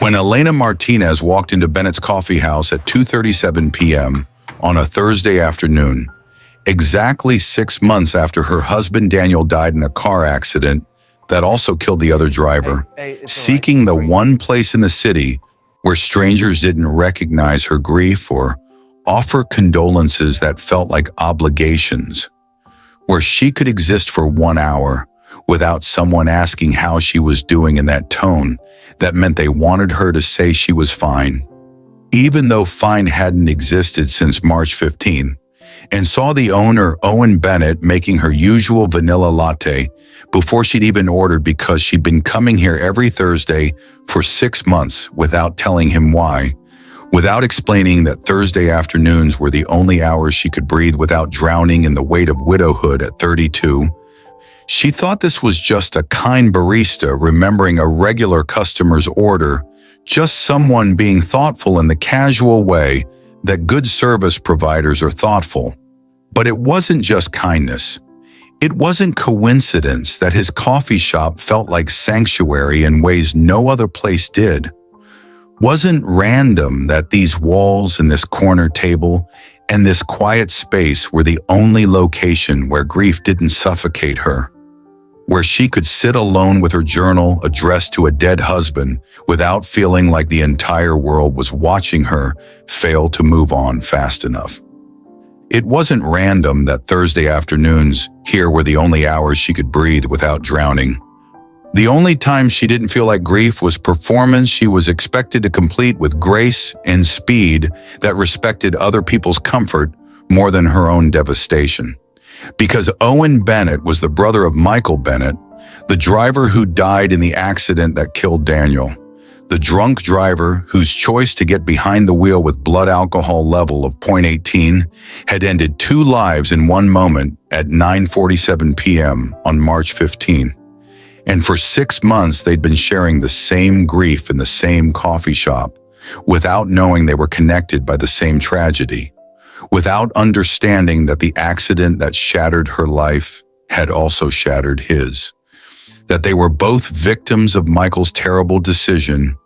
When Elena Martinez walked into Bennett's coffee house at 2:37 p.m. on a Thursday afternoon, exactly 6 months after her husband Daniel died in a car accident that also killed the other driver, seeking the one place in the city where strangers didn't recognize her grief or offer condolences that felt like obligations, where she could exist for 1 hour without someone asking how she was doing in that tone that meant they wanted her to say she was fine, even though fine hadn't existed since March 15th, and saw the owner, Owen Bennett, making her usual vanilla latte before she'd even ordered because she'd been coming here every Thursday for 6 months without telling him why, without explaining that Thursday afternoons were the only hours she could breathe without drowning in the weight of widowhood at 32. She thought this was just a kind barista remembering a regular customer's order, just someone being thoughtful in the casual way that good service providers are thoughtful. But it wasn't just kindness. It wasn't coincidence that his coffee shop felt like sanctuary in ways no other place did. Wasn't random that these walls and this corner table and this quiet space were the only location where grief didn't suffocate her, where she could sit alone with her journal addressed to a dead husband without feeling like the entire world was watching her fail to move on fast enough. It wasn't random that Thursday afternoons here were the only hours she could breathe without drowning. The only time she didn't feel like grief was performance she was expected to complete with grace and speed that respected other people's comfort more than her own devastation. Because Owen Bennett was the brother of Michael Bennett, the driver who died in the accident that killed Daniel, the drunk driver whose choice to get behind the wheel with blood alcohol level of 0.18 had ended 2 lives in one moment at 9:47 p.m. on March 15. And for 6 months they'd been sharing the same grief in the same coffee shop, without knowing they were connected by the same tragedy, without understanding that the accident that shattered her life had also shattered his, that they were both victims of Michael's terrible decision,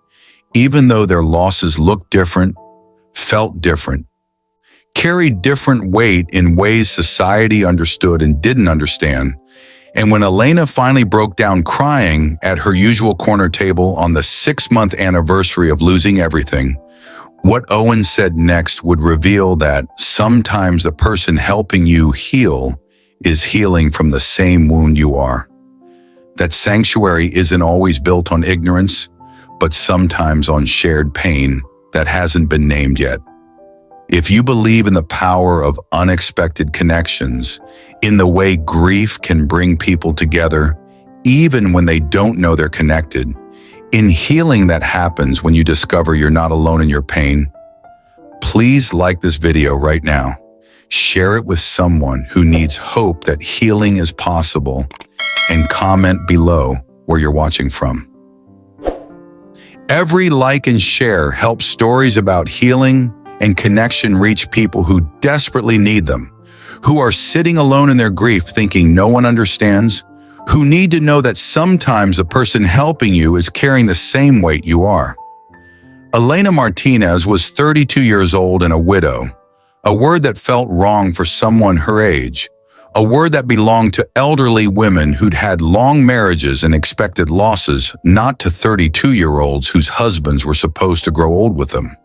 even though their losses looked different, felt different, carried different weight in ways society understood and didn't understand. And when Elena finally broke down crying at her usual corner table on the 6-month anniversary of losing everything, what Owen said next would reveal that sometimes the person helping you heal is healing from the same wound you are. That sanctuary isn't always built on ignorance, but sometimes on shared pain that hasn't been named yet. If you believe in the power of unexpected connections, in the way grief can bring people together, even when they don't know they're connected, in healing that happens when you discover you're not alone in your pain, please like this video right now. Share it with someone who needs hope that healing is possible, and comment below where you're watching from. Every like and share helps stories about healing and connection reach people who desperately need them, who are sitting alone in their grief thinking no one understands, who need to know that sometimes the person helping you is carrying the same weight you are. Elena Martinez was 32 years old and a widow, a word that felt wrong for someone her age, a word that belonged to elderly women who'd had long marriages and expected losses, not to 32-year-olds whose husbands were supposed to grow old with them.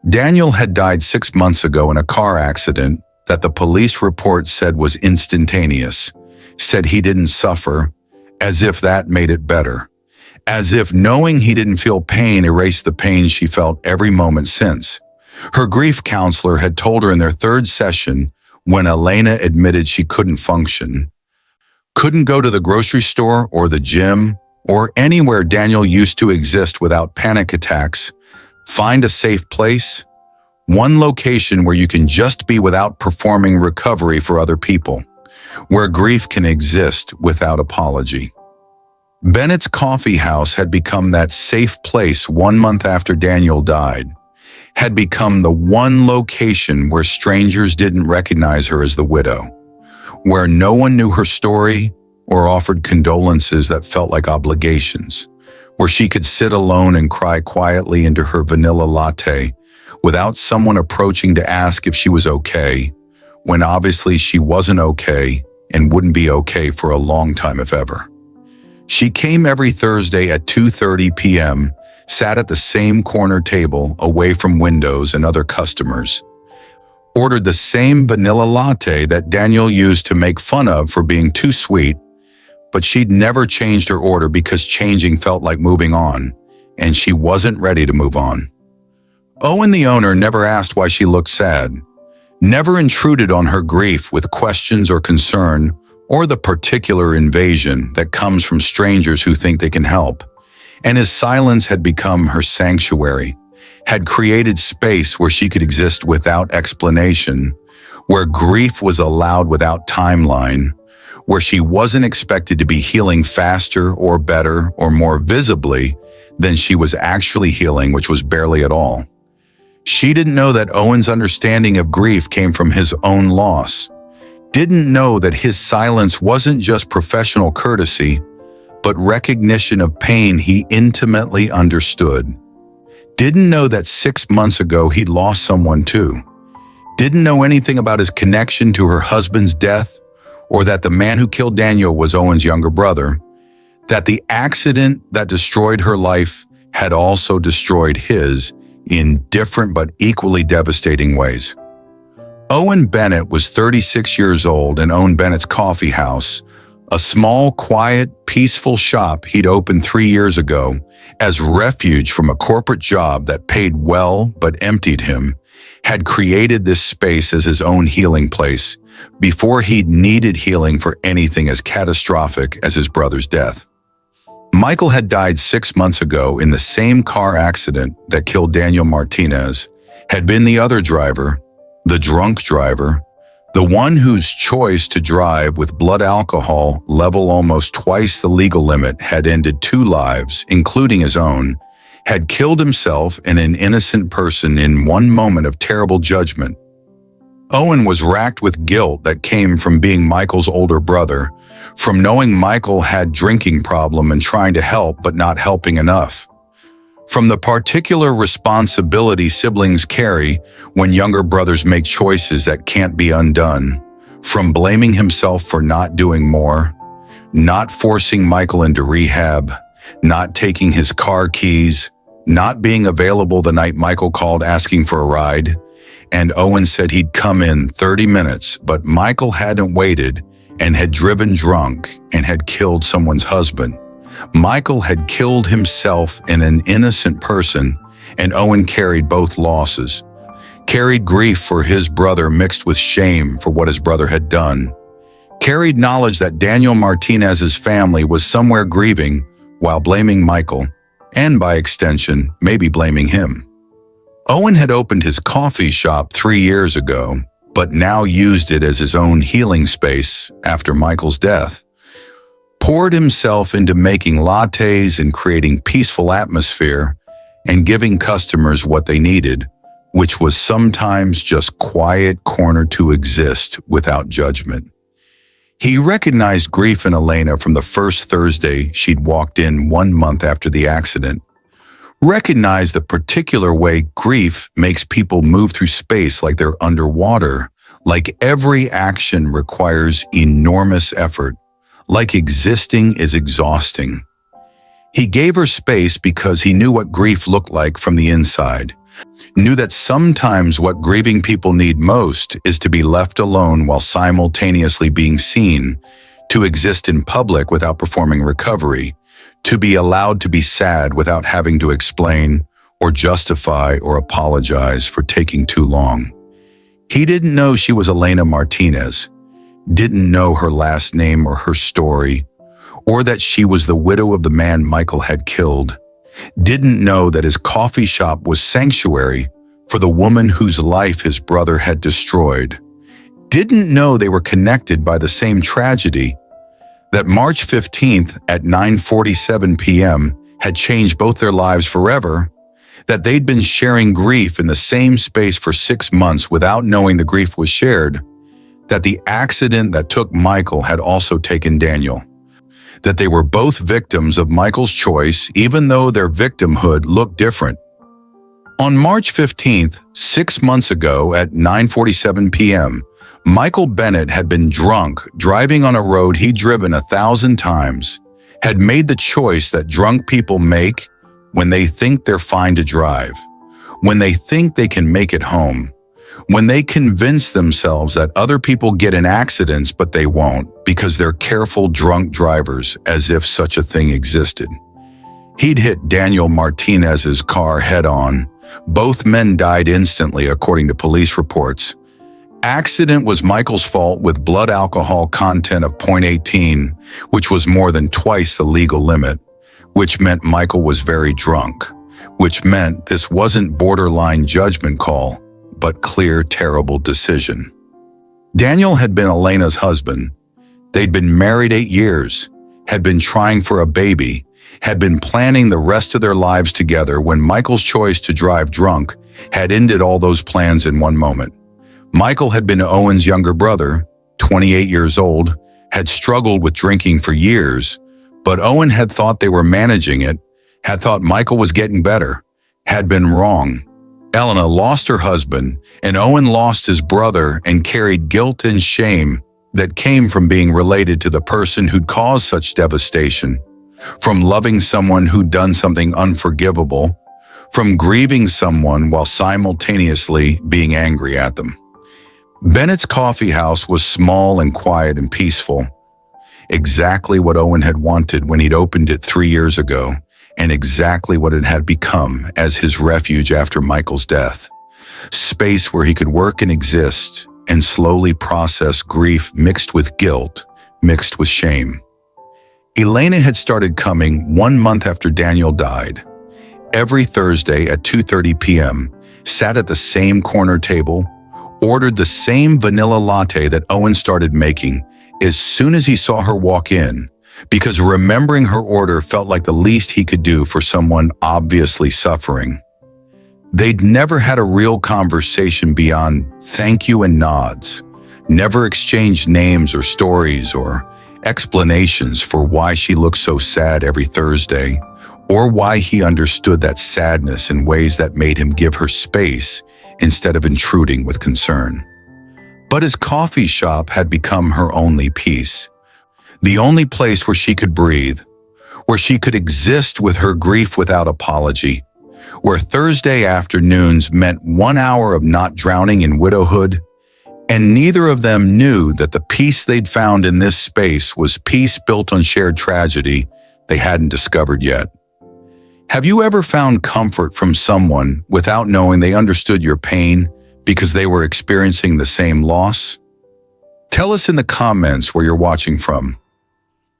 Daniel had died 6 months ago in a car accident that the police report said was instantaneous, said he didn't suffer, as if that made it better, as if knowing he didn't feel pain erased the pain she felt every moment since. Her grief counselor had told her in their 3rd session, when Elena admitted she couldn't function, couldn't go to the grocery store or the gym or anywhere Daniel used to exist without panic attacks, find a safe place, one location where you can just be without performing recovery for other people, where grief can exist without apology. Bennett's coffee house had become that safe place 1 month after Daniel died, had become the one location where strangers didn't recognize her as the widow, where no one knew her story or offered condolences that felt like obligations, where she could sit alone and cry quietly into her vanilla latte without someone approaching to ask if she was okay, when obviously she wasn't okay and wouldn't be okay for a long time if ever. She came every Thursday at 2:30 p.m., sat at the same corner table away from windows and other customers, ordered the same vanilla latte that Daniel used to make fun of for being too sweet, but she'd never changed her order because changing felt like moving on, and she wasn't ready to move on. Owen, the owner, never asked why she looked sad, never intruded on her grief with questions or concern or the particular invasion that comes from strangers who think they can help, and his silence had become her sanctuary, had created space where she could exist without explanation, where grief was allowed without timeline, where she wasn't expected to be healing faster or better or more visibly than she was actually healing, which was barely at all. She didn't know that Owen's understanding of grief came from his own loss, didn't know that his silence wasn't just professional courtesy, but recognition of pain he intimately understood. Didn't know that 6 months ago he'd lost someone too. Didn't know anything about his connection to her husband's death, or that the man who killed Daniel was Owen's younger brother, that the accident that destroyed her life had also destroyed his in different but equally devastating ways. Owen Bennett was 36 years old and owned Bennett's Coffee House, a small, quiet, peaceful shop he'd opened 3 years ago as refuge from a corporate job that paid well but emptied him, had created this space as his own healing place before he'd needed healing for anything as catastrophic as his brother's death. Michael had died 6 months ago in the same car accident that killed Daniel Martinez, had been the other driver, the drunk driver, the one whose choice to drive with blood alcohol level almost twice the legal limit had ended 2 lives, including his own, had killed himself and an innocent person in one moment of terrible judgment. Owen was racked with guilt that came from being Michael's older brother, from knowing Michael had drinking problem and trying to help but not helping enough, from the particular responsibility siblings carry when younger brothers make choices that can't be undone, from blaming himself for not doing more, not forcing Michael into rehab, not taking his car keys, not being available the night Michael called asking for a ride, and Owen said he'd come in 30 minutes, but Michael hadn't waited and had driven drunk and had killed someone's husband. Michael had killed himself and an innocent person, and Owen carried both losses, carried grief for his brother mixed with shame for what his brother had done, carried knowledge that Daniel Martinez's family was somewhere grieving while blaming Michael, and by extension, maybe blaming him. Owen had opened his coffee shop 3 years ago, but now used it as his own healing space after Michael's death. Poured himself into making lattes and creating peaceful atmosphere and giving customers what they needed, which was sometimes just quiet corner to exist without judgment. He recognized grief in Elena from the first Thursday she'd walked in 1 month after the accident. Recognized the particular way grief makes people move through space like they're underwater, like every action requires enormous effort, like existing is exhausting. He gave her space because he knew what grief looked like from the inside, knew that sometimes what grieving people need most is to be left alone while simultaneously being seen, to exist in public without performing recovery, to be allowed to be sad without having to explain or justify or apologize for taking too long. He didn't know she was Elena Martinez, didn't know her last name or her story, or that she was the widow of the man Michael had killed, didn't know that his coffee shop was sanctuary for the woman whose life his brother had destroyed, didn't know they were connected by the same tragedy, that March 15th at 9:47 p.m. had changed both their lives forever, that they'd been sharing grief in the same space for 6 months without knowing the grief was shared, that the accident that took Michael had also taken Daniel, that they were both victims of Michael's choice, even though their victimhood looked different. On March 15th, 6 months ago at 9:47 p.m., Michael Bennett had been drunk, driving on a road he'd driven 1,000 times, had made the choice that drunk people make when they think they're fine to drive, when they think they can make it home, when they convince themselves that other people get in accidents but they won't because they're careful drunk drivers, as if such a thing existed. He'd hit Daniel Martinez's car head-on. Both men died instantly, according to police reports. Accident was Michael's fault with blood alcohol content of 0.18, which was more than twice the legal limit, which meant Michael was very drunk, which meant this wasn't borderline judgment call, but clear, terrible decision. Daniel had been Elena's husband. They'd been married 8 years, had been trying for a baby, had been planning the rest of their lives together when Michael's choice to drive drunk had ended all those plans in one moment. Michael had been Owen's younger brother, 28 years old, had struggled with drinking for years, but Owen had thought they were managing it, had thought Michael was getting better, had been wrong. Elena lost her husband, and Owen lost his brother and carried guilt and shame that came from being related to the person who'd caused such devastation, from loving someone who'd done something unforgivable, from grieving someone while simultaneously being angry at them. Bennett's coffee house was small and quiet and peaceful, exactly what Owen had wanted when he'd opened it 3 years ago, and exactly what it had become as his refuge after Michael's death. Space where he could work and exist and slowly process grief mixed with guilt, mixed with shame. Elena had started coming 1 month after Daniel died. Every Thursday at 2:30 p.m., sat at the same corner table, ordered the same vanilla latte that Owen started making as soon as he saw her walk in, because remembering her order felt like the least he could do for someone obviously suffering. They'd never had a real conversation beyond thank you and nods, never exchanged names or stories or explanations for why she looked so sad every Thursday, or why he understood that sadness in ways that made him give her space instead of intruding with concern. But his coffee shop had become her only peace, the only place where she could breathe, where she could exist with her grief without apology, where Thursday afternoons meant 1 hour of not drowning in widowhood, and neither of them knew that the peace they'd found in this space was peace built on shared tragedy they hadn't discovered yet. Have you ever found comfort from someone without knowing they understood your pain because they were experiencing the same loss? Tell us in the comments where you're watching from.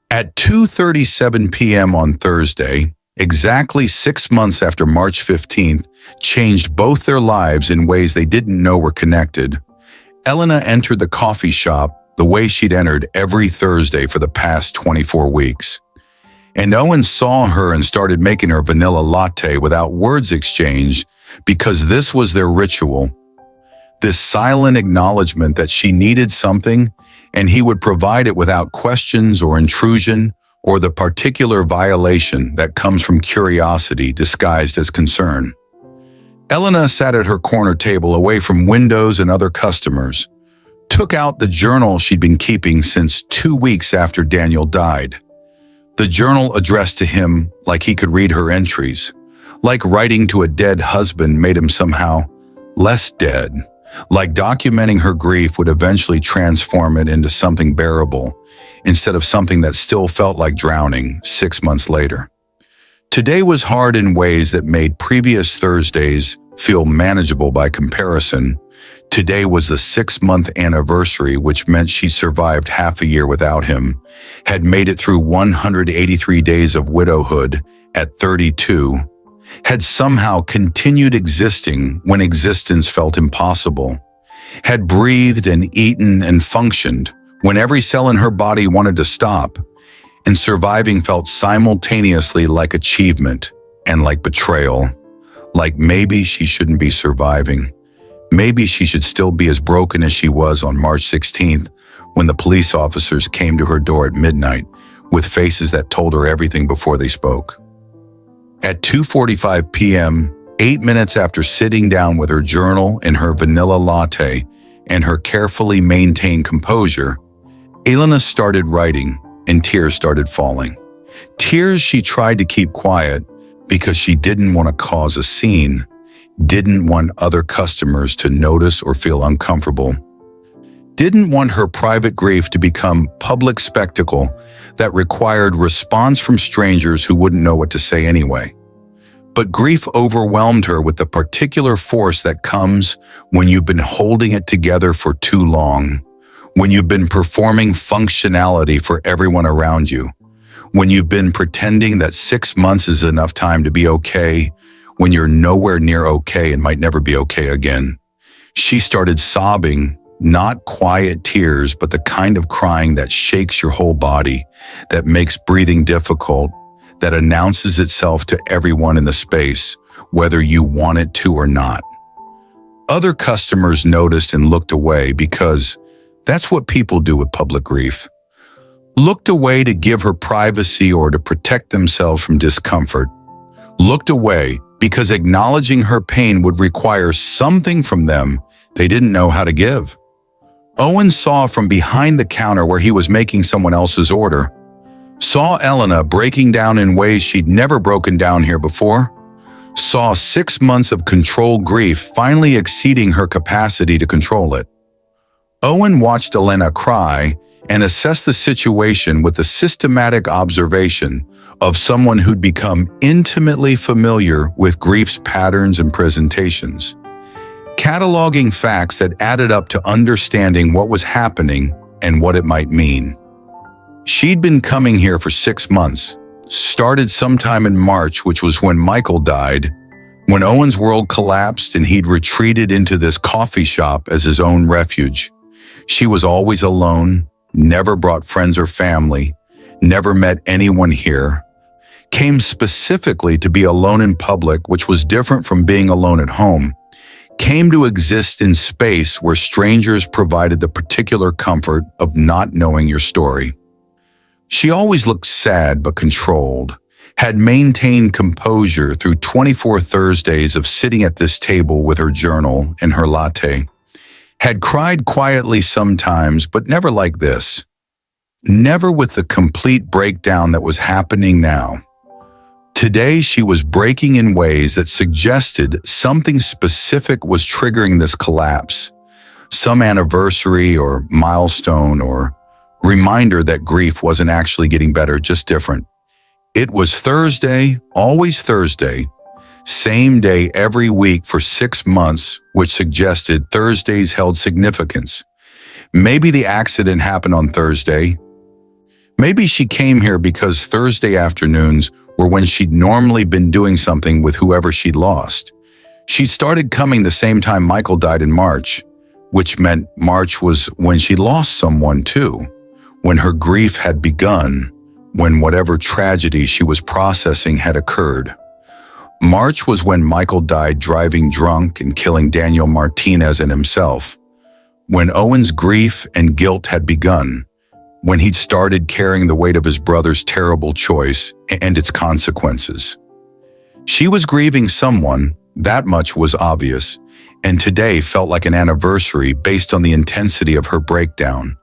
At 2:37 p.m. on Thursday, exactly 6 months after March 15th changed both their lives in ways they didn't know were connected, Elena entered the coffee shop the way she'd entered every Thursday for the past 24 weeks. And Owen saw her and started making her vanilla latte without words exchanged because this was their ritual. This silent acknowledgement that she needed something and he would provide it without questions or intrusion or the particular violation that comes from curiosity disguised as concern. Elena sat at her corner table away from windows and other customers, took out the journal she'd been keeping since 2 weeks after Daniel died. The journal addressed to him like he could read her entries, like writing to a dead husband made him somehow less dead, like documenting her grief would eventually transform it into something bearable instead of something that still felt like drowning 6 months later. Today was hard in ways that made previous Thursdays feel manageable by comparison. Today was the 6-month anniversary, which meant she survived half a year without him, had made it through 183 days of widowhood at 32, had somehow continued existing when existence felt impossible, had breathed and eaten and functioned when every cell in her body wanted to stop, and surviving felt simultaneously like achievement and like betrayal, like maybe she shouldn't be surviving. Maybe she should still be as broken as she was on March 16th when the police officers came to her door at midnight with faces that told her everything before they spoke. At 2:45 p.m., 8 minutes after sitting down with her journal and her vanilla latte and her carefully maintained composure, Elena started writing and tears started falling. Tears she tried to keep quiet because she didn't want to cause a scene, didn't want other customers to notice or feel uncomfortable, didn't want her private grief to become public spectacle that required response from strangers who wouldn't know what to say anyway. But grief overwhelmed her with the particular force that comes when you've been holding it together for too long, when you've been performing functionality for everyone around you, when you've been pretending that 6 months is enough time to be okay, when you're nowhere near okay and might never be okay again. She started sobbing, not quiet tears, but the kind of crying that shakes your whole body, that makes breathing difficult, that announces itself to everyone in the space, whether you want it to or not. Other customers noticed and looked away because that's what people do with public grief. Looked away to give her privacy or to protect themselves from discomfort. Looked away because acknowledging her pain would require something from them they didn't know how to give. Owen saw from behind the counter where he was making someone else's order, saw Elena breaking down in ways she'd never broken down here before, saw 6 months of controlled grief finally exceeding her capacity to control it. Owen watched Elena cry and assessed the situation with the systematic observation of someone who'd become intimately familiar with grief's patterns and presentations, cataloging facts that added up to understanding what was happening and what it might mean. She'd been coming here for 6 months, started sometime in March, which was when Michael died, when Owen's world collapsed and he'd retreated into this coffee shop as his own refuge. She was always alone, never brought friends or family, never met anyone here, came specifically to be alone in public, which was different from being alone at home, came to exist in space where strangers provided the particular comfort of not knowing your story. She always looked sad but controlled, had maintained composure through 24 Thursdays of sitting at this table with her journal and her latte, had cried quietly sometimes, but never like this. Never with the complete breakdown that was happening now. Today she was breaking in ways that suggested something specific was triggering this collapse, some anniversary or milestone or reminder that grief wasn't actually getting better, just different. It was Thursday, always Thursday, same day every week for 6 months, which suggested Thursdays held significance. Maybe the accident happened on Thursday. Maybe she came here because Thursday afternoons were when she'd normally been doing something with whoever she'd lost. She'd started coming the same time Michael died in March, which meant March was when she lost someone too, when her grief had begun, when whatever tragedy she was processing had occurred. March was when Michael died driving drunk and killing Daniel Martinez and himself, when Owen's grief and guilt had begun, when he'd started carrying the weight of his brother's terrible choice and its consequences. She was grieving someone, that much was obvious, and today felt like an anniversary based on the intensity of her breakdown,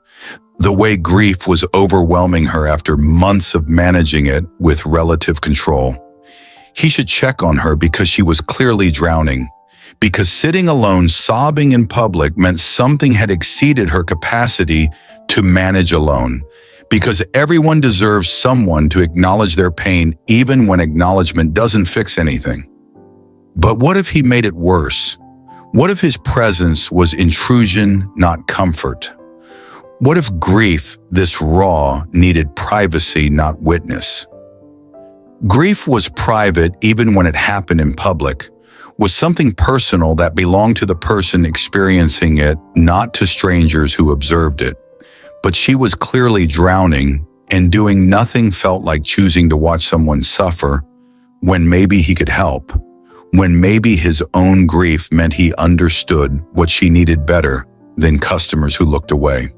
the way grief was overwhelming her after months of managing it with relative control. He should check on her because she was clearly drowning, because sitting alone sobbing in public meant something had exceeded her capacity to manage alone, because everyone deserves someone to acknowledge their pain even when acknowledgement doesn't fix anything. But what if he made it worse? What if his presence was intrusion, not comfort? What if grief, this raw, needed privacy, not witness? Grief was private even when it happened in public, was something personal that belonged to the person experiencing it, not to strangers who observed it. But she was clearly drowning, and doing nothing felt like choosing to watch someone suffer when maybe he could help, when maybe his own grief meant he understood what she needed better than customers who looked away.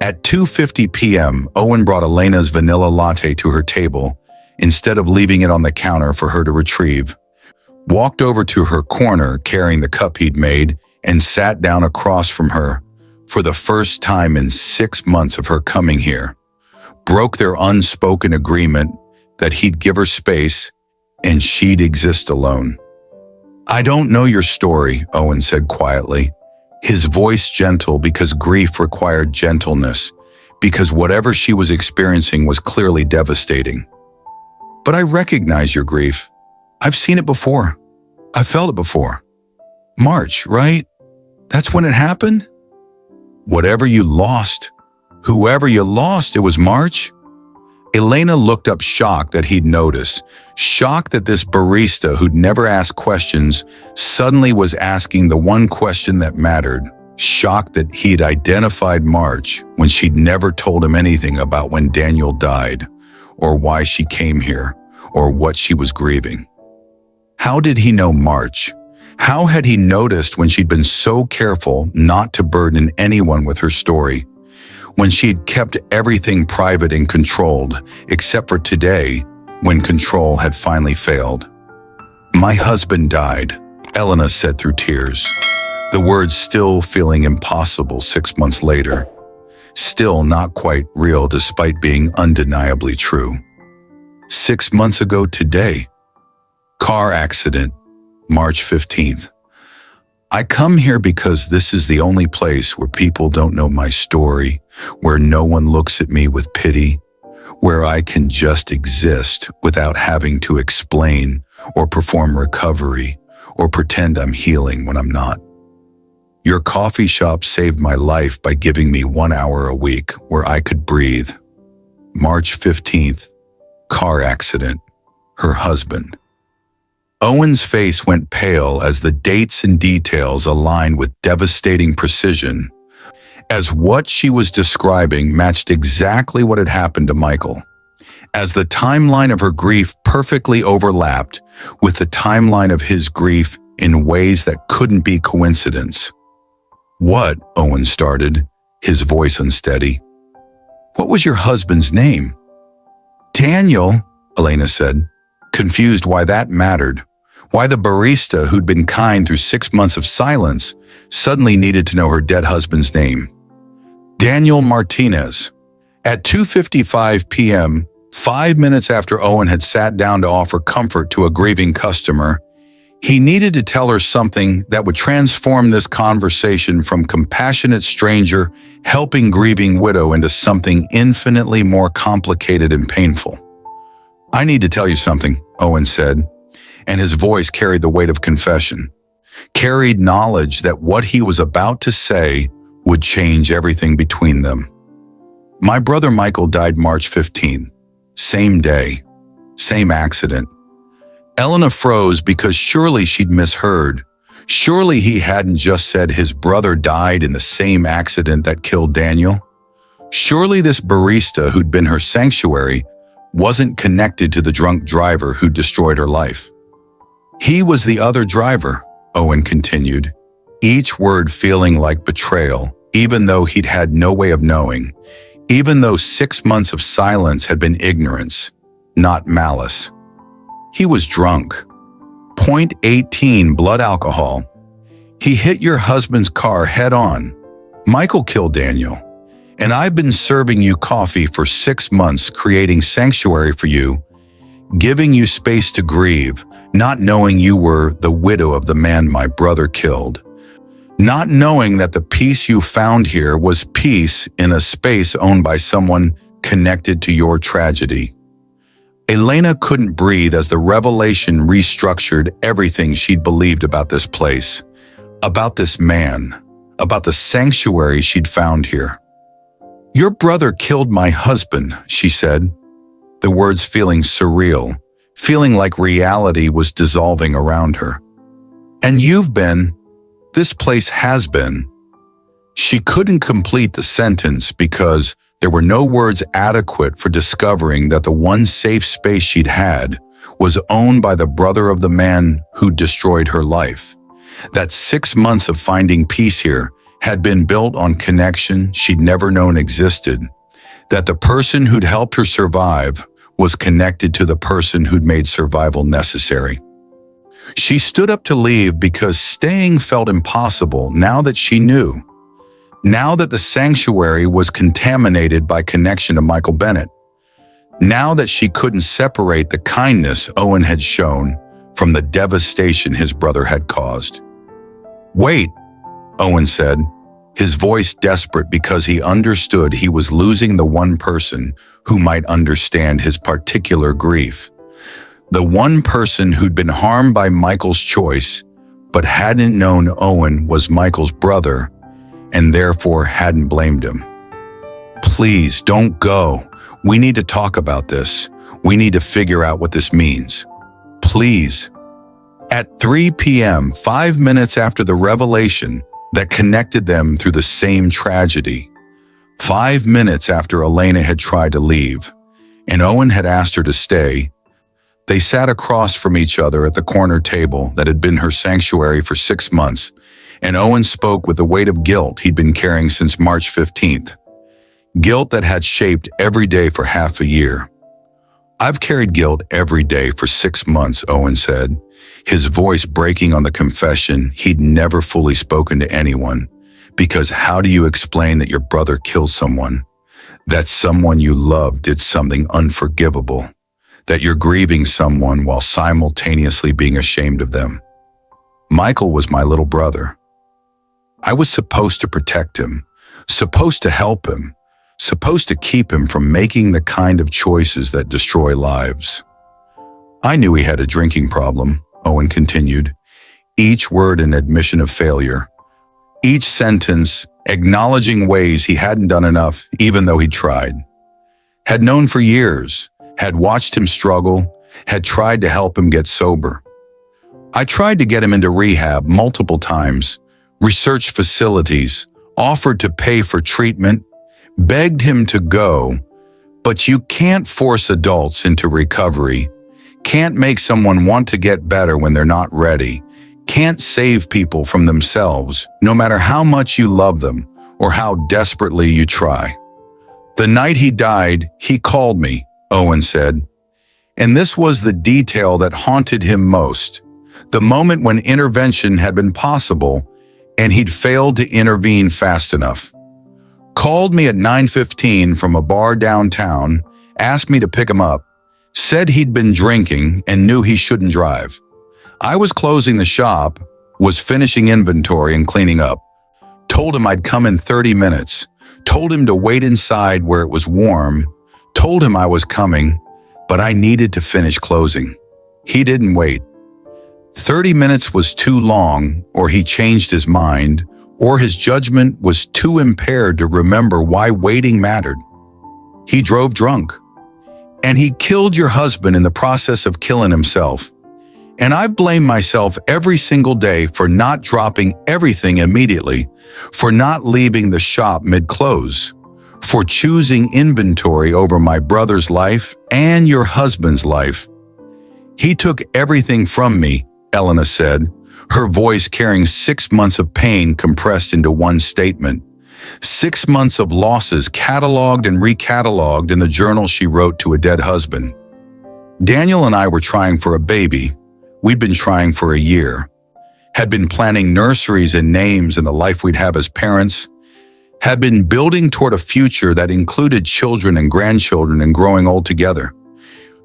At 2:50 p.m., Owen brought Elena's vanilla latte to her table, instead of leaving it on the counter for her to retrieve. Walked over to her corner carrying the cup he'd made and sat down across from her for the first time in 6 months of her coming here. Broke their unspoken agreement that he'd give her space and she'd exist alone. "I don't know your story," Owen said quietly, his voice gentle because grief required gentleness, because whatever she was experiencing was clearly devastating. "But I recognize your grief. I've seen it before. I felt it before. March, right? That's when it happened? Whatever you lost, whoever you lost, it was March?" Elena looked up, shocked that he'd noticed, shocked that this barista who'd never asked questions suddenly was asking the one question that mattered, shocked that he'd identified March when she'd never told him anything about when Daniel died, or why she came here, or what she was grieving. How did he know March? How had he noticed when she'd been so careful not to burden anyone with her story? When she had kept everything private and controlled, except for today, when control had finally failed. "My husband died," Elena said through tears, the words still feeling impossible 6 months later, still not quite real despite being undeniably true. 6 months ago today. Car accident, March 15th. "I come here because this is the only place where people don't know my story, where no one looks at me with pity, where I can just exist without having to explain or perform recovery or pretend I'm healing when I'm not. Your coffee shop saved my life by giving me 1 hour a week where I could breathe." March 15th, car accident, her husband. Owen's face went pale as the dates and details aligned with devastating precision, as what she was describing matched exactly what had happened to Michael, as the timeline of her grief perfectly overlapped with the timeline of his grief in ways that couldn't be coincidence. "What?" Owen started, his voice unsteady. "What was your husband's name?" "Daniel," Elena said, confused why that mattered. Why the barista who'd been kind through 6 months of silence suddenly needed to know her dead husband's name. "Daniel Martinez." At 2:55 p.m., 5 minutes after Owen had sat down to offer comfort to a grieving customer, he needed to tell her something that would transform this conversation from compassionate stranger helping grieving widow into something infinitely more complicated and painful. "I need to tell you something," Owen said, and his voice carried the weight of confession, carried knowledge that what he was about to say would change everything between them. "My brother Michael died March 15th, same day, same accident." Elena froze because surely she'd misheard. Surely he hadn't just said his brother died in the same accident that killed Daniel. Surely this barista who'd been her sanctuary wasn't connected to the drunk driver who destroyed her life. "He was the other driver," Owen continued, each word feeling like betrayal, even though he'd had no way of knowing, even though 6 months of silence had been ignorance, not malice. "He was drunk. 0.18 blood alcohol. He hit your husband's car head on. Michael killed Daniel. And I've been serving you coffee for 6 months, creating sanctuary for you, giving you space to grieve, not knowing you were the widow of the man my brother killed. Not knowing that the peace you found here was peace in a space owned by someone connected to your tragedy." Elena couldn't breathe as the revelation restructured everything she'd believed about this place, about this man, about the sanctuary she'd found here. "Your brother killed my husband," she said, the words feeling surreal, feeling like reality was dissolving around her. "And you've been, this place has been." She couldn't complete the sentence because there were no words adequate for discovering that the one safe space she'd had was owned by the brother of the man who destroyed her life. That 6 months of finding peace here had been built on connection she'd never known existed, that the person who'd helped her survive was connected to the person who'd made survival necessary. She stood up to leave because staying felt impossible now that she knew. Now that the sanctuary was contaminated by connection to Michael Bennett. Now that she couldn't separate the kindness Owen had shown from the devastation his brother had caused. "Wait," Owen said, his voice desperate because he understood he was losing the one person who might understand his particular grief. The one person who'd been harmed by Michael's choice, but hadn't known Owen was Michael's brother, and therefore hadn't blamed him. "Please, don't go. We need to talk about this. We need to figure out what this means. Please." At 3 p.m., 5 minutes after the revelation that connected them through the same tragedy, 5 minutes after Elena had tried to leave, and Owen had asked her to stay, they sat across from each other at the corner table that had been her sanctuary for 6 months, and Owen spoke with the weight of guilt he'd been carrying since March 15th. Guilt that had shaped every day for half a year. "I've carried guilt every day for 6 months," Owen said, his voice breaking on the confession he'd never fully spoken to anyone. "Because how do you explain that your brother killed someone? That someone you love did something unforgivable? That you're grieving someone while simultaneously being ashamed of them? Michael was my little brother. I was supposed to protect him, supposed to help him, supposed to keep him from making the kind of choices that destroy lives." "I knew he had a drinking problem," Owen continued, each word an admission of failure, each sentence acknowledging ways he hadn't done enough even though he'd tried. "Had known for years, had watched him struggle, had tried to help him get sober. I tried to get him into rehab multiple times, researched facilities, offered to pay for treatment, begged him to go, but you can't force adults into recovery, can't make someone want to get better when they're not ready, can't save people from themselves, no matter how much you love them or how desperately you try. The night he died, he called me," Owen said, and this was the detail that haunted him most, the moment when intervention had been possible and he'd failed to intervene fast enough. "Called me at 9:15 from a bar downtown, asked me to pick him up, said he'd been drinking and knew he shouldn't drive. I was closing the shop, was finishing inventory and cleaning up. Told him I'd come in 30 minutes, told him to wait inside where it was warm, told him I was coming, but I needed to finish closing. He didn't wait. 30 minutes was too long, or he changed his mind, or his judgment was too impaired to remember why waiting mattered. He drove drunk. And he killed your husband in the process of killing himself. And I blame myself every single day for not dropping everything immediately, for not leaving the shop mid-close, for choosing inventory over my brother's life and your husband's life. He took everything from me," Elena said, her voice carrying 6 months of pain compressed into one statement. 6 months of losses cataloged and recatalogued in the journal she wrote to a dead husband. "Daniel and I were trying for a baby. We'd been trying for a year. Had been planning nurseries and names and the life we'd have as parents. Had been building toward a future that included children and grandchildren and growing old together.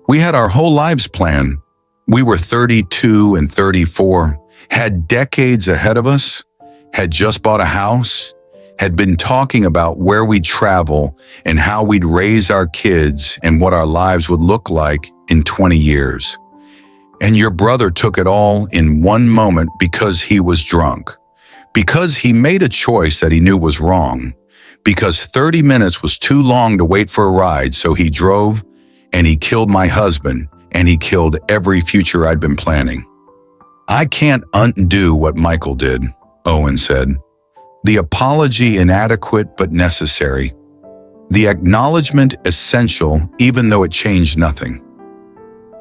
We had our whole lives planned. We were 32 and 34, had decades ahead of us, had just bought a house, had been talking about where we'd travel and how we'd raise our kids and what our lives would look like in 20 years. And your brother took it all in one moment because he was drunk, because he made a choice that he knew was wrong, because 30 minutes was too long to wait for a ride, so he drove, and he killed my husband, and he killed every future I'd been planning. I can't undo what Michael did," Owen said. "The apology inadequate but necessary. The acknowledgement essential even though it changed nothing.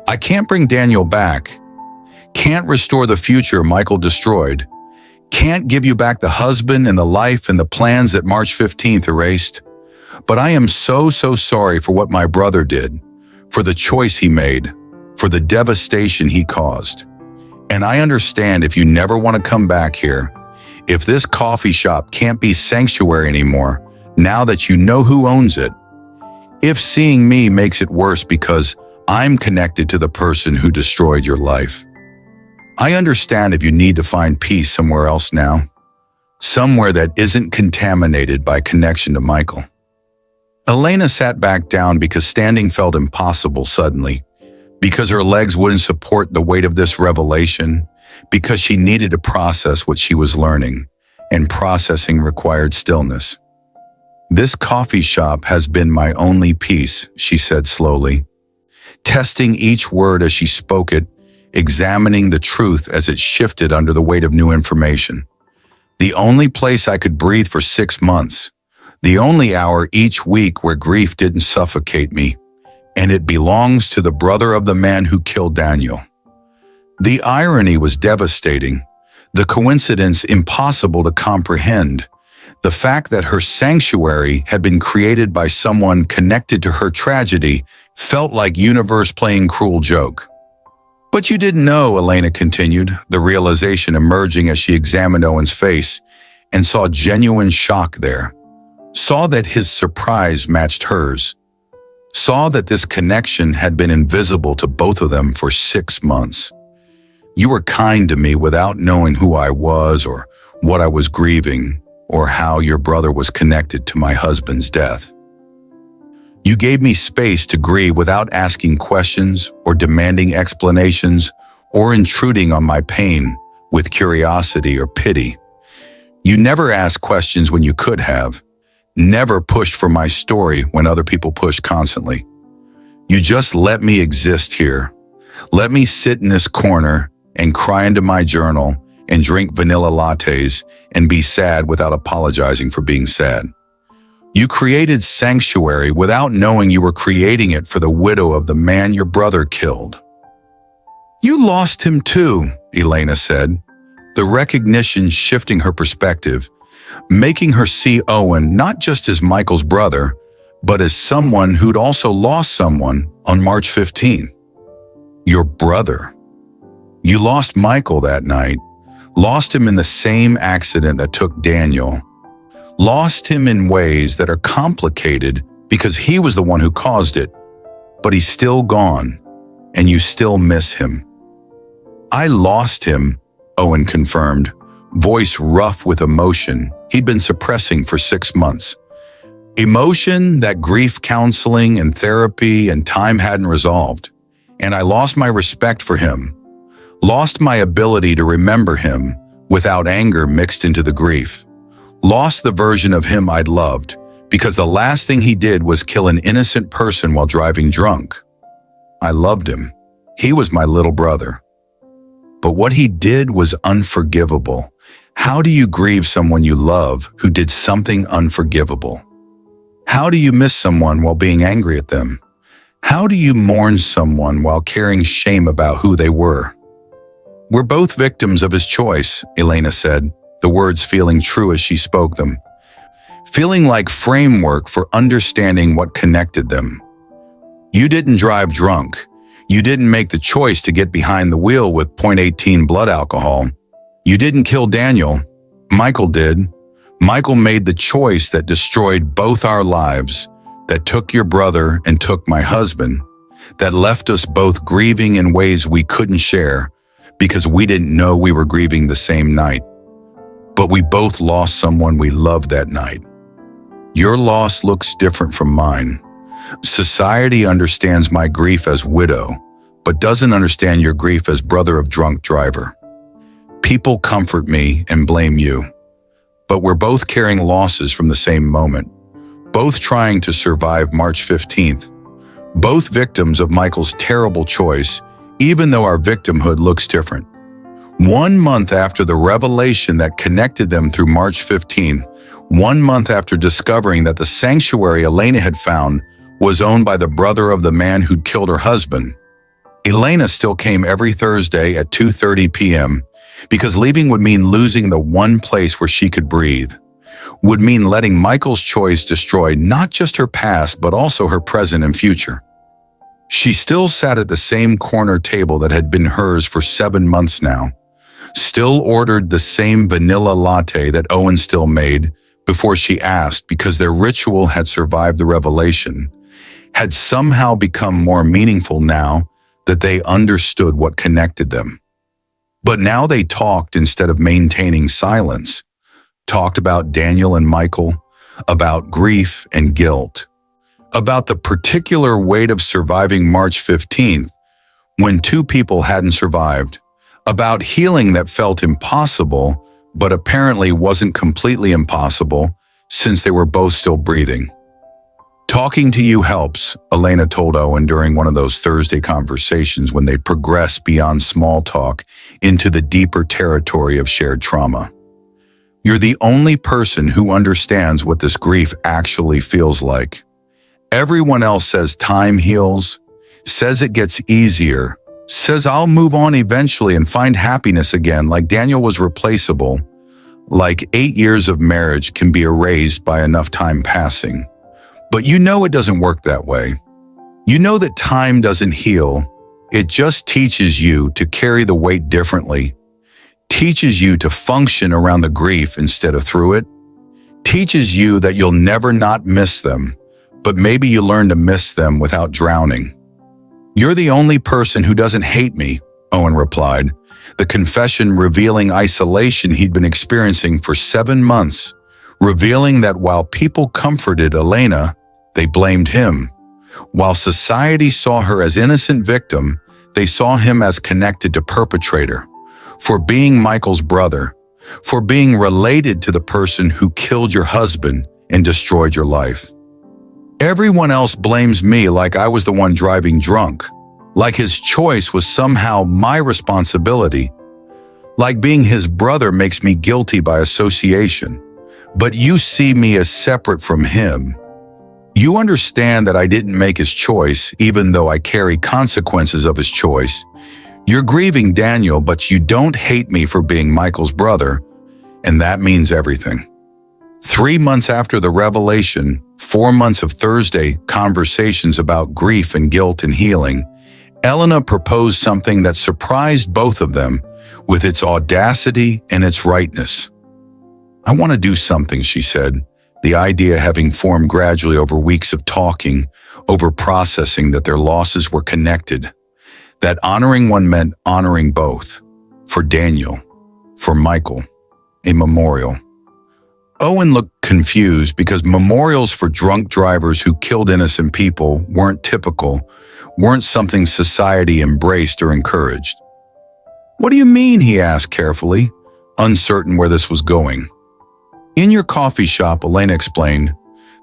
I can't bring Daniel back. Can't restore the future Michael destroyed. Can't give you back the husband and the life and the plans that March 15th erased. But I am so sorry for what my brother did, for the choice he made, for the devastation he caused. And I understand if you never want to come back here, if this coffee shop can't be sanctuary anymore, now that you know who owns it. If seeing me makes it worse because I'm connected to the person who destroyed your life. I understand if you need to find peace somewhere else now, somewhere that isn't contaminated by connection to Michael. Elena sat back down because standing felt impossible suddenly, because her legs wouldn't support the weight of this revelation, because she needed to process what she was learning, and processing required stillness. This coffee shop has been my only peace, she said slowly, testing each word as she spoke it, examining the truth as it shifted under the weight of new information. The only place I could breathe for 6 months, the only hour each week where grief didn't suffocate me, and it belongs to the brother of the man who killed Daniel. The irony was devastating, the coincidence impossible to comprehend, the fact that her sanctuary had been created by someone connected to her tragedy felt like universe playing cruel joke. But you didn't know, Elena continued, the realization emerging as she examined Owen's face and saw genuine shock there. Saw that his surprise matched hers. Saw that this connection had been invisible to both of them for 6 months. You were kind to me without knowing who I was or what I was grieving or how your brother was connected to my husband's death. You gave me space to grieve without asking questions or demanding explanations or intruding on my pain with curiosity or pity. You never asked questions when you could have, never pushed for my story when other people pushed constantly. You just let me exist here. Let me sit in this corner and cry into my journal and drink vanilla lattes and be sad without apologizing for being sad. You created sanctuary without knowing you were creating it for the widow of the man your brother killed. You lost him too, Elena said, the recognition shifting her perspective, making her see Owen not just as Michael's brother, but as someone who'd also lost someone on March 15th. Your brother. You lost Michael that night, lost him in the same accident that took Daniel. Lost him in ways that are complicated because he was the one who caused it, but he's still gone, and you still miss him. I lost him, Owen confirmed, voice rough with emotion he'd been suppressing for 6 months. Emotion that grief counseling and therapy and time hadn't resolved, and I lost my respect for him, lost my ability to remember him without anger mixed into the grief. Lost the version of him I'd loved because the last thing he did was kill an innocent person while driving drunk. I loved him. He was my little brother. But what he did was unforgivable. How do you grieve someone you love who did something unforgivable? How do you miss someone while being angry at them? How do you mourn someone while carrying shame about who they were? We're both victims of his choice, Elena said, the words feeling true as she spoke them, feeling like framework for understanding what connected them. You didn't drive drunk. You didn't make the choice to get behind the wheel with .18 blood alcohol. You didn't kill Daniel. Michael did. Michael made the choice that destroyed both our lives, that took your brother and took my husband, that left us both grieving in ways we couldn't share because we didn't know we were grieving the same night. But we both lost someone we loved that night. Your loss looks different from mine. Society understands my grief as widow, but doesn't understand your grief as brother of drunk driver. People comfort me and blame you, but we're both carrying losses from the same moment, both trying to survive March 15th, both victims of Michael's terrible choice, even though our victimhood looks different. 1 month after the revelation that connected them through March 15th, 1 month after discovering that the sanctuary Elena had found was owned by the brother of the man who'd killed her husband, Elena still came every Thursday at 2:30 p.m., because leaving would mean losing the one place where she could breathe, would mean letting Michael's choice destroy not just her past, but also her present and future. She still sat at the same corner table that had been hers for 7 months now, still ordered the same vanilla latte that Owen still made before she asked, because their ritual had survived the revelation, had somehow become more meaningful now that they understood what connected them. But now they talked instead of maintaining silence, talked about Daniel and Michael, about grief and guilt, about the particular weight of surviving March 15th when two people hadn't survived, about healing that felt impossible but apparently wasn't completely impossible since they were both still breathing. Talking to you helps, Elena told Owen during one of those Thursday conversations when they progressed beyond small talk into the deeper territory of shared trauma. You're the only person who understands what this grief actually feels like. Everyone else says time heals, says it gets easier, says I'll move on eventually and find happiness again, like Daniel was replaceable, like 8 years of marriage can be erased by enough time passing. But you know it doesn't work that way. You know that time doesn't heal. It just teaches you to carry the weight differently, teaches you to function around the grief instead of through it, teaches you that you'll never not miss them, but maybe you learn to miss them without drowning. You're the only person who doesn't hate me, Owen replied, the confession revealing isolation he'd been experiencing for 7 months, revealing that while people comforted Elena, they blamed him. While society saw her as innocent victim, they saw him as connected to perpetrator, for being Michael's brother, for being related to the person who killed your husband and destroyed your life. Everyone else blames me like I was the one driving drunk, like his choice was somehow my responsibility, like being his brother makes me guilty by association. But you see me as separate from him. You understand that I didn't make his choice, even though I carry consequences of his choice. You're grieving Daniel, but you don't hate me for being Michael's brother, and that means everything. 3 months after the revelation, 4 months of Thursday conversations about grief and guilt and healing, Elena proposed something that surprised both of them with its audacity and its rightness. I want to do something, she said, the idea having formed gradually over weeks of talking, over processing that their losses were connected, that honoring one meant honoring both, for Daniel, for Michael, a memorial. Owen looked confused because memorials for drunk drivers who killed innocent people weren't typical, weren't something society embraced or encouraged. What do you mean, he asked carefully, uncertain where this was going. In your coffee shop, Elena explained,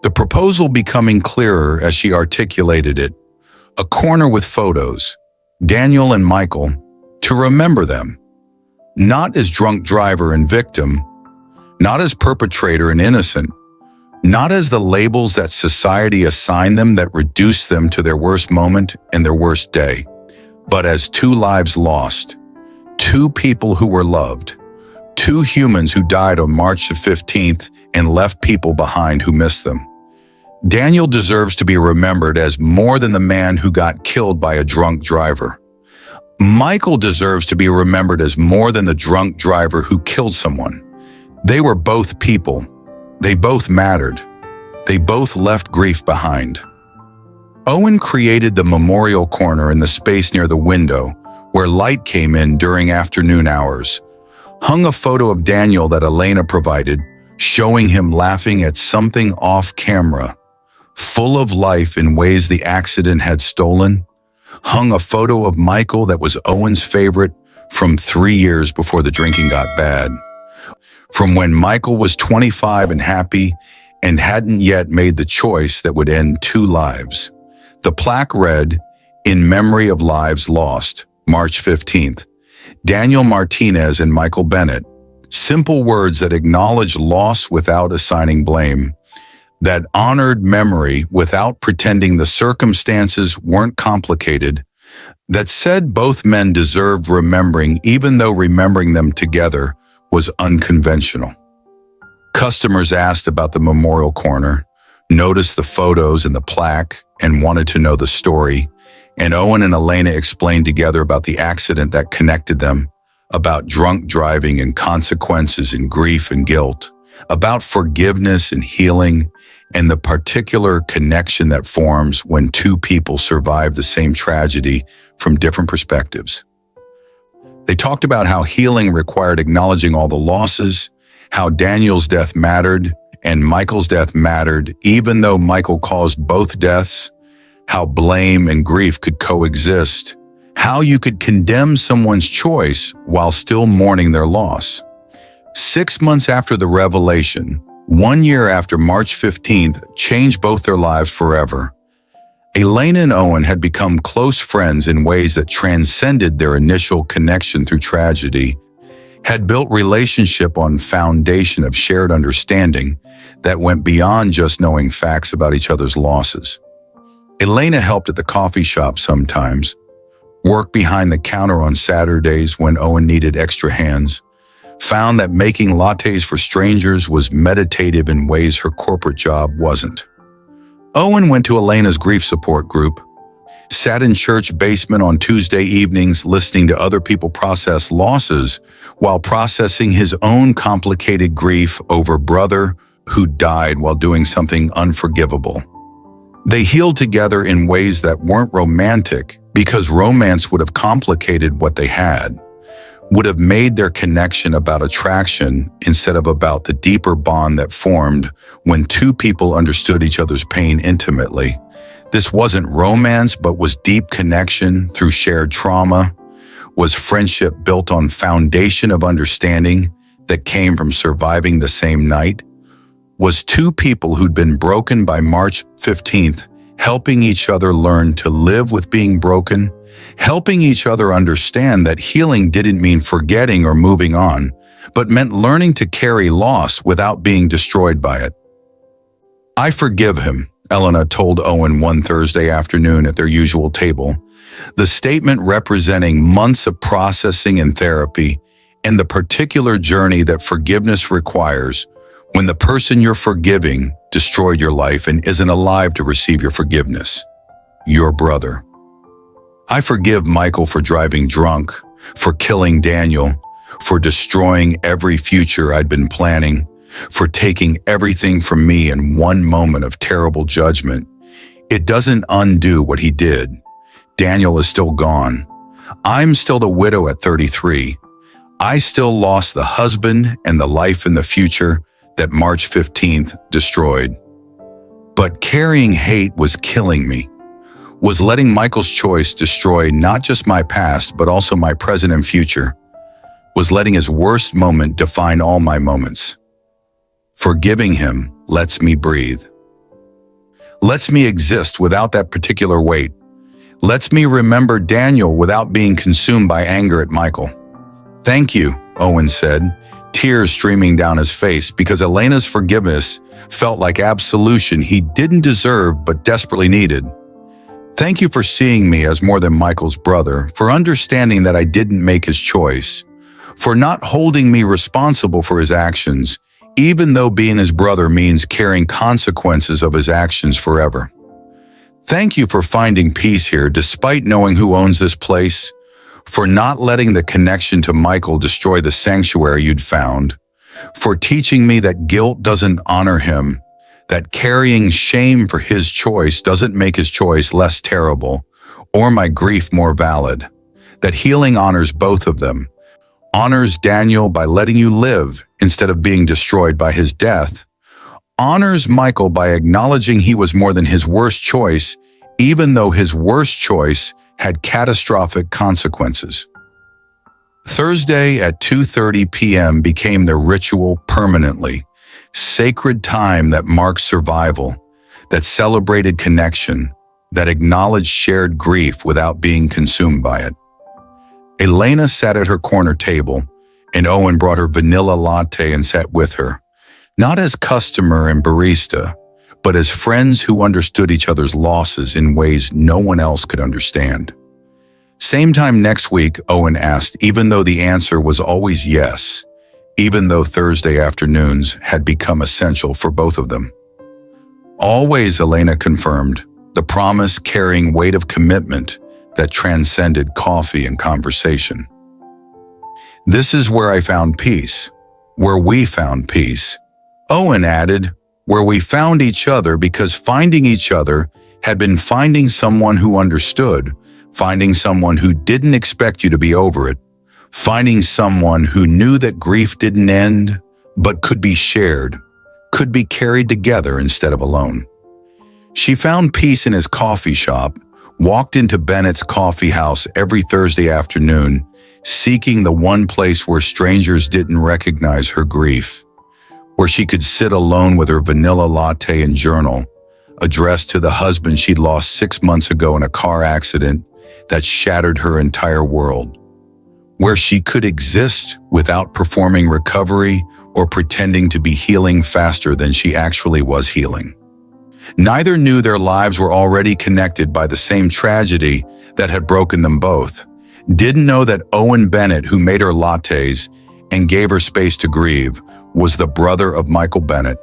the proposal becoming clearer as she articulated it. A corner with photos, Daniel and Michael, to remember them, not as drunk driver and victim, not as perpetrator and innocent, not as the labels that society assigned them that reduced them to their worst moment and their worst day, but as 2 lives lost, 2 people who were loved, 2 humans who died on March the 15th and left people behind who missed them. Daniel deserves to be remembered as more than the man who got killed by a drunk driver. Michael deserves to be remembered as more than the drunk driver who killed someone. They were both people. They both mattered. They both left grief behind. Owen created the memorial corner in the space near the window where light came in during afternoon hours, hung a photo of Daniel that Elena provided, showing him laughing at something off camera, full of life in ways the accident had stolen, hung a photo of Michael that was Owen's favorite from 3 years before the drinking got bad, from when Michael was 25 and happy and hadn't yet made the choice that would end 2 lives. The plaque read, "In memory of lives lost, March 15th, Daniel Martinez and Michael Bennett." Simple words that acknowledged loss without assigning blame, that honored memory without pretending the circumstances weren't complicated, that said both men deserved remembering even though remembering them together was unconventional. Customers asked about the memorial corner, noticed the photos and the plaque, and wanted to know the story, and Owen and Elena explained together about the accident that connected them, about drunk driving and consequences and grief and guilt, about forgiveness and healing, and the particular connection that forms when two people survive the same tragedy from different perspectives. They talked about how healing required acknowledging all the losses, how Daniel's death mattered and Michael's death mattered, even though Michael caused both deaths, how blame and grief could coexist, how you could condemn someone's choice while still mourning their loss. 6 months after the revelation, 1 year after March 15th changed both their lives forever. Elena and Owen had become close friends in ways that transcended their initial connection through tragedy, had built relationship on foundation of shared understanding that went beyond just knowing facts about each other's losses. Elena helped at the coffee shop sometimes, worked behind the counter on Saturdays when Owen needed extra hands, found that making lattes for strangers was meditative in ways her corporate job wasn't. Owen went to Elena's grief support group, sat in church basement on Tuesday evenings listening to other people process losses while processing his own complicated grief over brother who died while doing something unforgivable. They healed together in ways that weren't romantic because romance would have complicated what they had, would have made their connection about attraction instead of about the deeper bond that formed when two people understood each other's pain intimately. This wasn't romance, but was deep connection through shared trauma, was friendship built on foundation of understanding that came from surviving the same night, was two people who'd been broken by March 15th, helping each other learn to live with being broken, helping each other understand that healing didn't mean forgetting or moving on, but meant learning to carry loss without being destroyed by it. "I forgive him," Elena told Owen one Thursday afternoon at their usual table, the statement representing months of processing and therapy and the particular journey that forgiveness requires when the person you're forgiving destroyed your life and isn't alive to receive your forgiveness. Your brother. "I forgive Michael for driving drunk, for killing Daniel, for destroying every future I'd been planning, for taking everything from me in one moment of terrible judgment. It doesn't undo what he did. Daniel is still gone. I'm still the widow at 33. I still lost the husband and the life in the future that March 15th destroyed. But carrying hate was killing me, was letting Michael's choice destroy not just my past, but also my present and future, was letting his worst moment define all my moments. Forgiving him lets me breathe. Lets me exist without that particular weight. Lets me remember Daniel without being consumed by anger at Michael." "Thank you," Owen said, tears streaming down his face because Elena's forgiveness felt like absolution he didn't deserve but desperately needed. "Thank you for seeing me as more than Michael's brother, for understanding that I didn't make his choice, for not holding me responsible for his actions, even though being his brother means carrying consequences of his actions forever. Thank you for finding peace here despite knowing who owns this place, for not letting the connection to Michael destroy the sanctuary you'd found, for teaching me that guilt doesn't honor him, that carrying shame for his choice doesn't make his choice less terrible or my grief more valid, that healing honors both of them, honors Daniel by letting you live instead of being destroyed by his death, honors Michael by acknowledging he was more than his worst choice, even though his worst choice had catastrophic consequences." Thursday at 2:30 p.m. became the ritual permanently, sacred time that marked survival, that celebrated connection, that acknowledged shared grief without being consumed by it. Elena sat at her corner table, and Owen brought her vanilla latte and sat with her, not as customer and barista, but as friends who understood each other's losses in ways no one else could understand. Same time next week, Owen asked, even though the answer was always yes, even though Thursday afternoons had become essential for both of them. Always, Elena confirmed, the promise carrying weight of commitment that transcended coffee and conversation. This is where I found peace, where we found peace. Owen added, where we found each other because finding each other had been finding someone who understood, finding someone who didn't expect you to be over it, finding someone who knew that grief didn't end, but could be shared, could be carried together instead of alone. She found peace in his coffee shop, walked into Bennett's coffee house every Thursday afternoon, seeking the one place where strangers didn't recognize her grief, where she could sit alone with her vanilla latte and journal, addressed to the husband she'd lost 6 months ago in a car accident that shattered her entire world, where she could exist without performing recovery or pretending to be healing faster than she actually was healing. Neither knew their lives were already connected by the same tragedy that had broken them both. Didn't know that Owen Bennett, who made her lattes and gave her space to grieve, was the brother of Michael Bennett,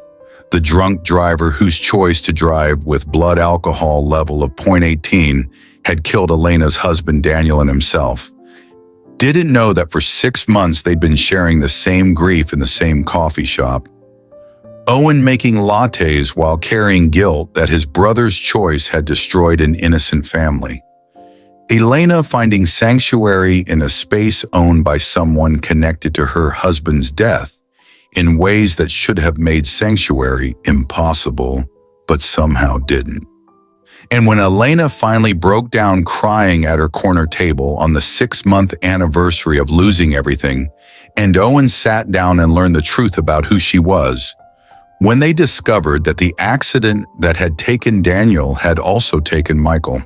the drunk driver whose choice to drive with blood alcohol level of 0.18 had killed Elena's husband Daniel and himself. Didn't know that for 6 months they'd been sharing the same grief in the same coffee shop. Owen making lattes while carrying guilt that his brother's choice had destroyed an innocent family. Elena finding sanctuary in a space owned by someone connected to her husband's death in ways that should have made sanctuary impossible, but somehow didn't. And when Elena finally broke down crying at her corner table on the 6-month anniversary of losing everything, and Owen sat down and learned the truth about who she was, when they discovered that the accident that had taken Daniel had also taken Michael,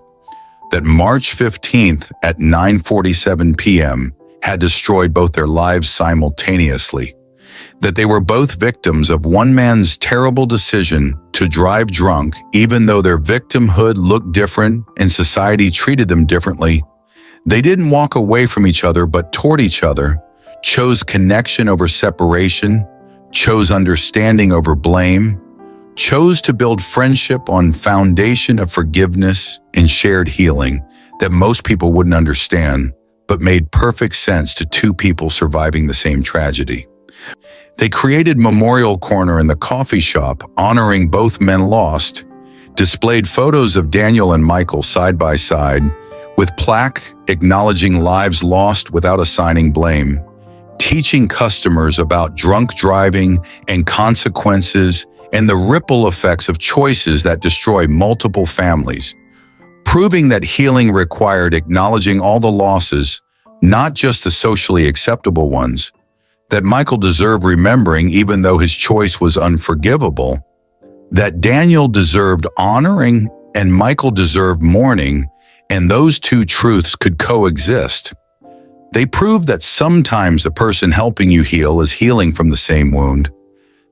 that March 15th at 9:47 p.m. had destroyed both their lives simultaneously, that they were both victims of one man's terrible decision to drive drunk even though their victimhood looked different and society treated them differently, they didn't walk away from each other but toward each other, chose connection over separation, chose understanding over blame, chose to build friendship on foundation of forgiveness and shared healing that most people wouldn't understand, but made perfect sense to two people surviving the same tragedy. They created Memorial Corner in the coffee shop, honoring both men lost, displayed photos of Daniel and Michael side by side, with plaque acknowledging lives lost without assigning blame, teaching customers about drunk driving and consequences and the ripple effects of choices that destroy multiple families, proving that healing required acknowledging all the losses, not just the socially acceptable ones, that Michael deserved remembering even though his choice was unforgivable, that Daniel deserved honoring and Michael deserved mourning, and those two truths could coexist. They proved that sometimes the person helping you heal is healing from the same wound.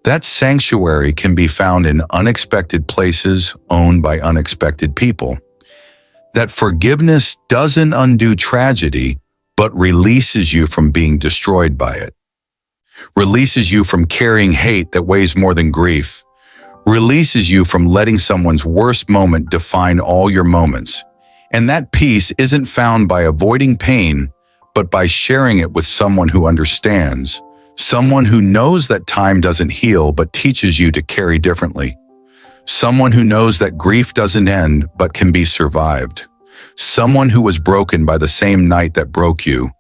That sanctuary can be found in unexpected places owned by unexpected people. That forgiveness doesn't undo tragedy, but releases you from being destroyed by it. Releases you from carrying hate that weighs more than grief. Releases you from letting someone's worst moment define all your moments. And that peace isn't found by avoiding pain, but by sharing it with someone who understands, someone who knows that time doesn't heal but teaches you to carry differently, someone who knows that grief doesn't end but can be survived, someone who was broken by the same night that broke you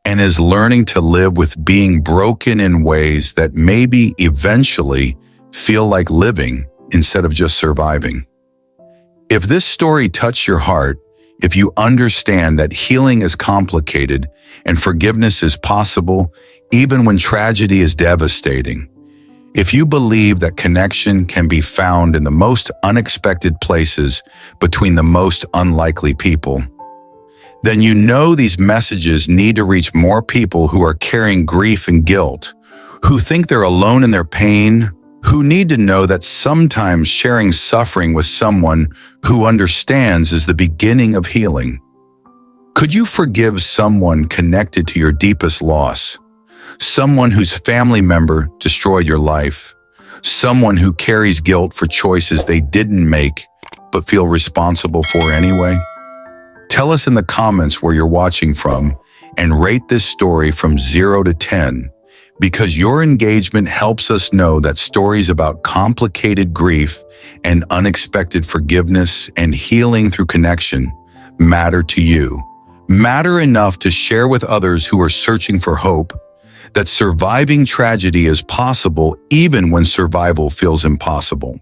and is learning to live with being broken in ways that maybe eventually feel like living instead of just surviving. If this story touched your heart, if you understand that healing is complicated and forgiveness is possible even when tragedy is devastating, if you believe that connection can be found in the most unexpected places between the most unlikely people, then you know these messages need to reach more people who are carrying grief and guilt, who think they're alone in their pain, who need to know that sometimes sharing suffering with someone who understands is the beginning of healing. Could you forgive someone connected to your deepest loss? Someone whose family member destroyed your life? Someone who carries guilt for choices they didn't make but feel responsible for anyway? Tell us in the comments where you're watching from and rate this story from 0 to 10, because your engagement helps us know that stories about complicated grief and unexpected forgiveness and healing through connection matter to you. Matter enough to share with others who are searching for hope, that surviving tragedy is possible even when survival feels impossible.